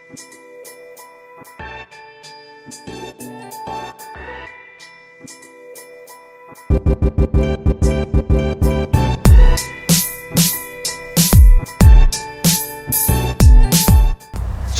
So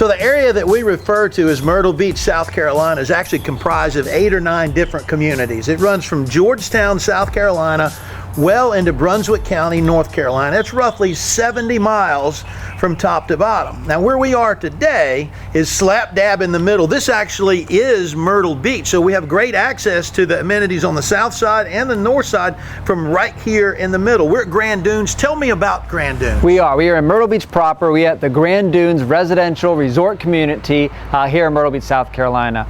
the area that we refer to as Myrtle Beach, South Carolina is actually comprised of 8 or 9 different communities. It runs from Georgetown, South Carolina, well into Brunswick County, North Carolina. It's roughly 70 miles from top to bottom. Now where we are today is slap dab in the middle. This actually is Myrtle Beach, so we have great access to the amenities on the south side and the north side from right here in the middle. We're at Grande Dunes. Tell me about Grande Dunes. We are in Myrtle Beach proper. We are at the Grande Dunes Residential Resort Community here in Myrtle Beach, South Carolina.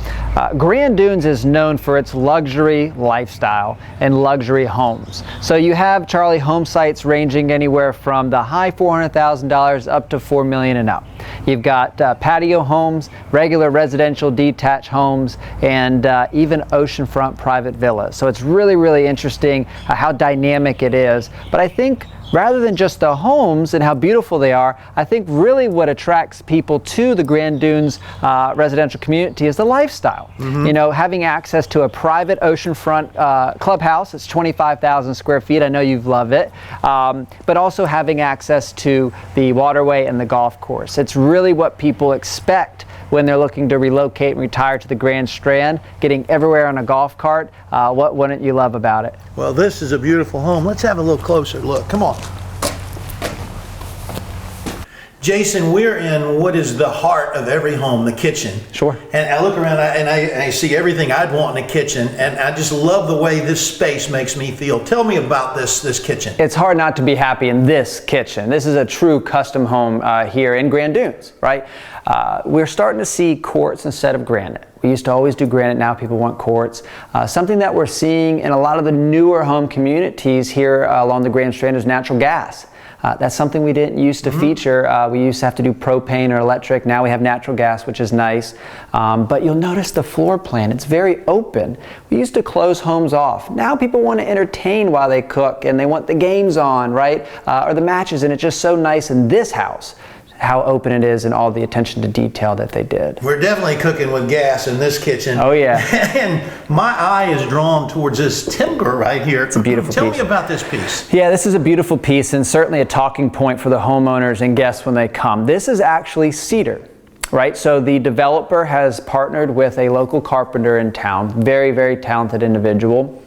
Grande Dunes is known for its luxury lifestyle and luxury homes. So you have, Charlie, home sites ranging anywhere from the high $400,000 up to $4 million and up. You've got patio homes, regular residential detached homes, and even oceanfront private villas. So it's really, really interesting how dynamic it is. But I think rather than just the homes and how beautiful they are, I think really what attracts people to the Grande Dunes residential community is the lifestyle. You know, having access to a private oceanfront clubhouse. It's 25,000 square feet. I know you love it. But also having access to the waterway and the golf course. It's really what people expect when they're looking to relocate and retire to the Grand Strand, getting everywhere on a golf cart. What wouldn't you love about it? Well, this is a beautiful home. Let's have a little closer look. Come on. Jason, we're in what is the heart of every home, the kitchen. Sure. And I look around and I see everything I'd want in a kitchen, and I just love the way this space makes me feel. Tell me about this kitchen. It's hard not to be happy in this kitchen. This is a true custom home here in Grande Dunes, right? We're starting to see quartz instead of granite. We used to always do granite, now people want quartz. Something that we're seeing in a lot of the newer home communities here along the Grand Strand is natural gas. That's something we didn't used to feature. We used to have to do propane or electric. Now we have natural gas, which is nice. But you'll notice the floor plan, it's very open. We used to close homes off. Now people want to entertain while they cook, and they want the games on, right? Or the matches, and it's just so nice in this house how open it is and all the attention to detail that they did. We're definitely cooking with gas in this kitchen. Oh yeah. And my eye is drawn towards this timber right here. It's a beautiful piece. Tell me about this piece. Yeah, this is a beautiful piece and certainly a talking point for the homeowners and guests when they come. This is actually cedar. Right, so the developer has partnered with a local carpenter in town, very, very talented individual.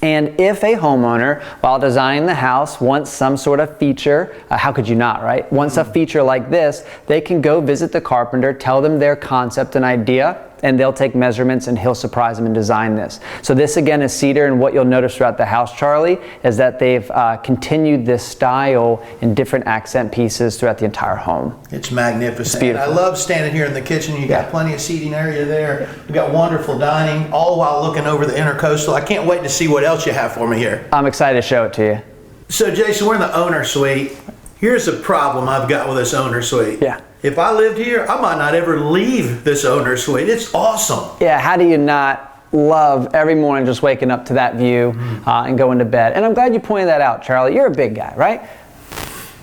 And if a homeowner, while designing the house, wants some sort of feature, how could you not, right? Wants a feature like this, they can go visit the carpenter, tell them their concept and idea, and they'll take measurements and he'll surprise them and design this. So this again is cedar, and what you'll notice throughout the house, Charlie, is that they've continued this style in different accent pieces throughout the entire home. It's magnificent. It's beautiful. I love standing here in the kitchen. You got plenty of seating area there. We got wonderful dining, all while looking over the intercoastal. I can't wait to see what else you have for me here. I'm excited to show it to you. So Jason, we're in the owner suite. Here's a problem I've got with this owner suite. Yeah. If I lived here, I might not ever leave this owner suite. It's awesome. Yeah, how do you not love every morning just waking up to that view and going to bed? And I'm glad you pointed that out, Charlie. You're a big guy, right?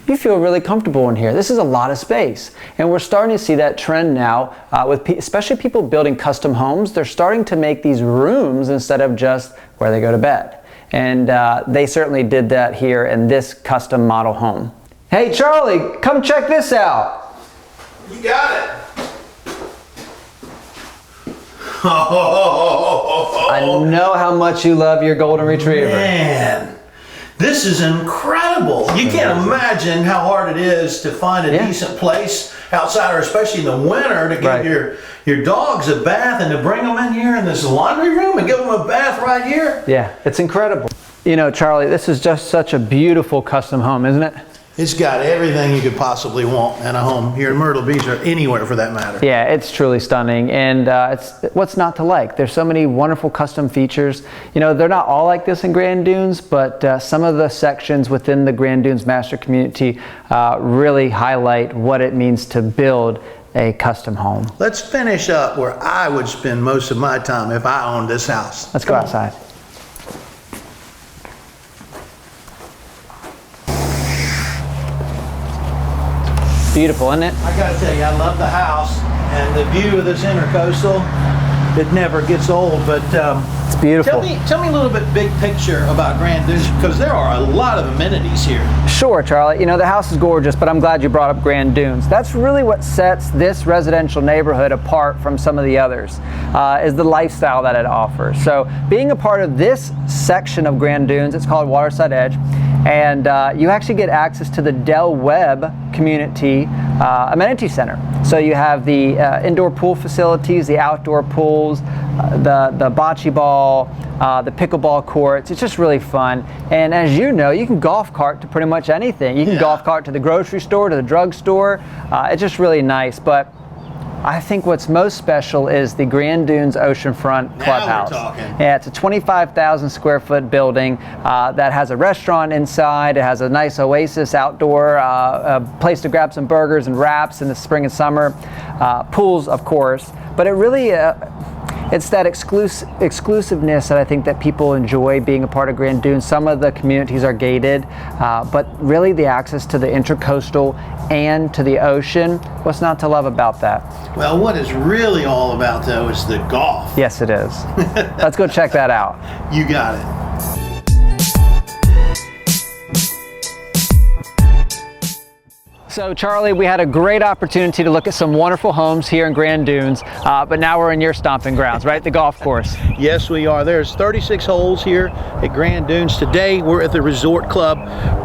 You feel really comfortable in here. This is a lot of space. And we're starting to see that trend now with especially people building custom homes. They're starting to make these rooms instead of just where they go to bed. And they certainly did that here in this custom model home. Hey, Charlie, come check this out. You got it. I know how much you love your golden retriever. Man, this is incredible. You can't imagine how hard it is to find a decent place outside, or especially in the winter, to give your dogs a bath and to bring them in here in this laundry room and give them a bath right here. Yeah, it's incredible. You know, Charlie, this is just such a beautiful custom home, isn't it? It's got everything you could possibly want in a home here in Myrtle Beach, or anywhere for that matter. Yeah, it's truly stunning, and it's what's not to like. There's so many wonderful custom features. You know, they're not all like this in Grande Dunes, but some of the sections within the Grande Dunes master community really highlight what it means to build a custom home. Let's finish up where I would spend most of my time if I owned this house. Let's go outside. Beautiful, isn't it? I gotta tell you, I love the house. And the view of this intercoastal, it never gets old. But it's beautiful. Tell me a little bit big picture about Grande Dunes, because there are a lot of amenities here. Sure, Charlie. You know, the house is gorgeous, but I'm glad you brought up Grande Dunes. That's really what sets this residential neighborhood apart from some of the others, is the lifestyle that it offers. So being a part of this section of Grande Dunes, it's called Waterside Edge, and you actually get access to the Del Webb Community Amenity Center. So you have the indoor pool facilities, the outdoor pools, the bocce ball, the pickleball courts. It's just really fun. And as you know, you can golf cart to pretty much anything. You can golf cart to the grocery store, to the drugstore. It's just really nice. But I think what's most special is the Grande Dunes Oceanfront Clubhouse. Now we're talking. Yeah, it's a 25,000 square foot building that has a restaurant inside. It has a nice oasis outdoor, a place to grab some burgers and wraps in the spring and summer. Pools, of course, but it really it's that exclusiveness that I think that people enjoy being a part of Grande Dunes. Some of the communities are gated, but really the access to the intercoastal and to the ocean, what's not to love about that? Well, what it's really all about, though, is the golf. Yes, it is. Let's go check that out. You got it. So Charlie, we had a great opportunity to look at some wonderful homes here in Grande Dunes, but now we're in your stomping grounds, right? The golf course. Yes, we are. There's 36 holes here at Grande Dunes. Today, we're at the Resort Club.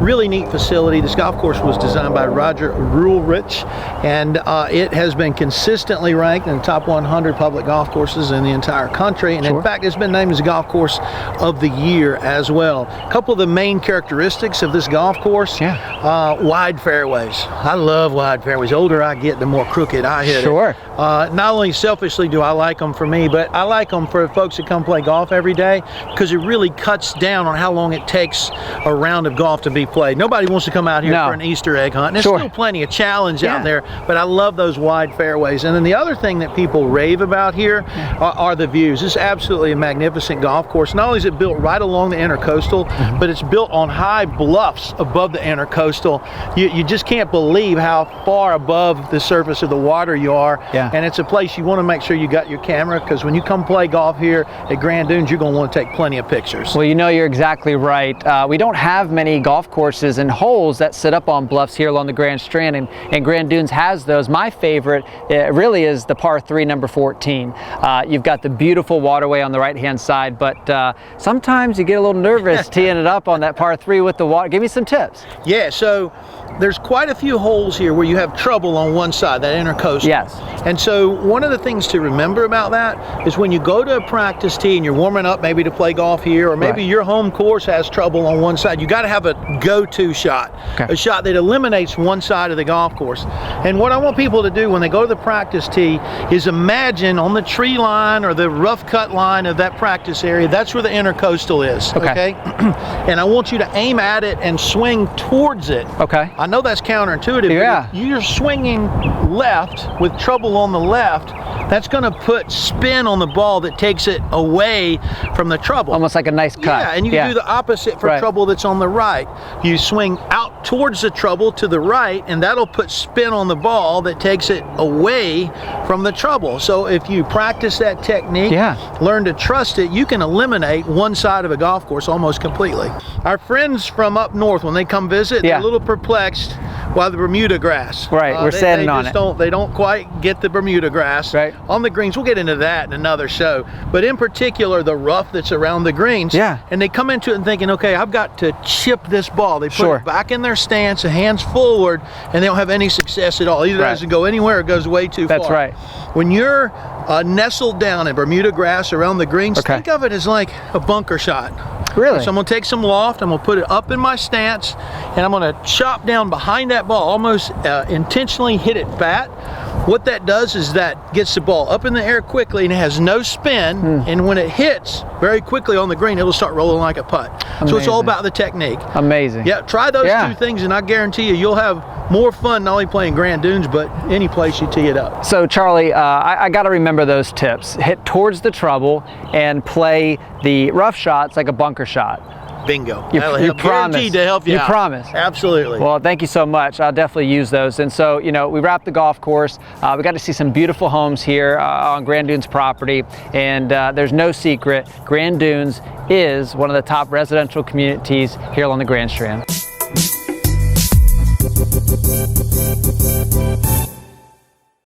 Really neat facility. This golf course was designed by Roger Rulrich, and it has been consistently ranked in the top 100 public golf courses in the entire country. And in fact, it's been named as the golf course of the year as well. A couple of the main characteristics of this golf course, wide fairways. I love wide fairways. The older I get, the more crooked I hit it. Not only selfishly do I like them for me, but I like them for folks that come play golf every day, because it really cuts down on how long it takes a round of golf to be played. Nobody wants to come out here for an Easter egg hunt. And there's still plenty of challenge out there, but I love those wide fairways. And then the other thing that people rave about here are the views. This is absolutely a magnificent golf course. Not only is it built right along the intercoastal, but it's built on high bluffs above the intercoastal. You just can't believe how far above the surface of the water you are. And it's a place you want to make sure you got your camera, because when you come play golf here at Grande Dunes, you're going to want to take plenty of pictures. Well, you know, you're exactly right. We don't have many golf courses and holes that sit up on bluffs here along the Grand Strand, and Grande Dunes has those. My favorite really is the par 3, number 14. You've got the beautiful waterway on the right-hand side, but sometimes you get a little nervous teeing it up on that par 3 with the water. Give me some tips. Yeah, so there's quite a few holes here where you have trouble on one side, that intercoastal. Yes. And so one of the things to remember about that is when you go to a practice tee and you're warming up maybe to play golf here, or maybe your home course has trouble on one side, you got to have a go-to shot, a shot that eliminates one side of the golf course. And what I want people to do when they go to the practice tee is imagine on the tree line or the rough cut line of that practice area, that's where the intercoastal is, okay? And I want you to aim at it and swing towards it. I know that's counterintuitive, but if you're swinging left with trouble on the left, that's going to put spin on the ball that takes it away from the trouble. Almost like a nice cut. Yeah, and you can do the opposite for trouble that's on the right. You swing out towards the trouble to the right, and that'll put spin on the ball that takes it away from the trouble. So if you practice that technique, learn to trust it, you can eliminate one side of a golf course almost completely. Our friends from up north, when they come visit, they're a little perplexed by the Bermuda grass. We're standing on it. They don't quite get the Bermuda grass on the greens. We'll get into that in another show. But in particular, the rough that's around the greens. And they come into it and thinking, okay, I've got to chip this ball. They put it back in their stance, the hands forward, and they don't have any success at all. Either it doesn't go anywhere or it goes way too far. That's right. When you're nestled down in Bermuda grass around the greens, think of it as like a bunker shot. Really? So I'm going to take some loft, I'm going to put it up in my stance, and I'm going to chop down behind that ball, almost intentionally hit it fat. What that does is that gets the ball up in the air quickly, and it has no spin, and when it hits very quickly on the green, it'll start rolling like a putt. So it's all about the technique. Amazing. Yeah, try those two things, and I guarantee you'll have more fun not only playing Grande Dunes, but any place you tee it up. So Charlie, I got to remember those tips. Hit towards the trouble and play the rough shots like a bunker shot. Bingo. You Guaranteed promise. to help you You out. promise. Absolutely. Well, thank you so much. I'll definitely use those. And so, you know, we wrapped the golf course. We got to see some beautiful homes here on Grande Dunes property. And there's no secret, Grande Dunes is one of the top residential communities here along the Grand Strand.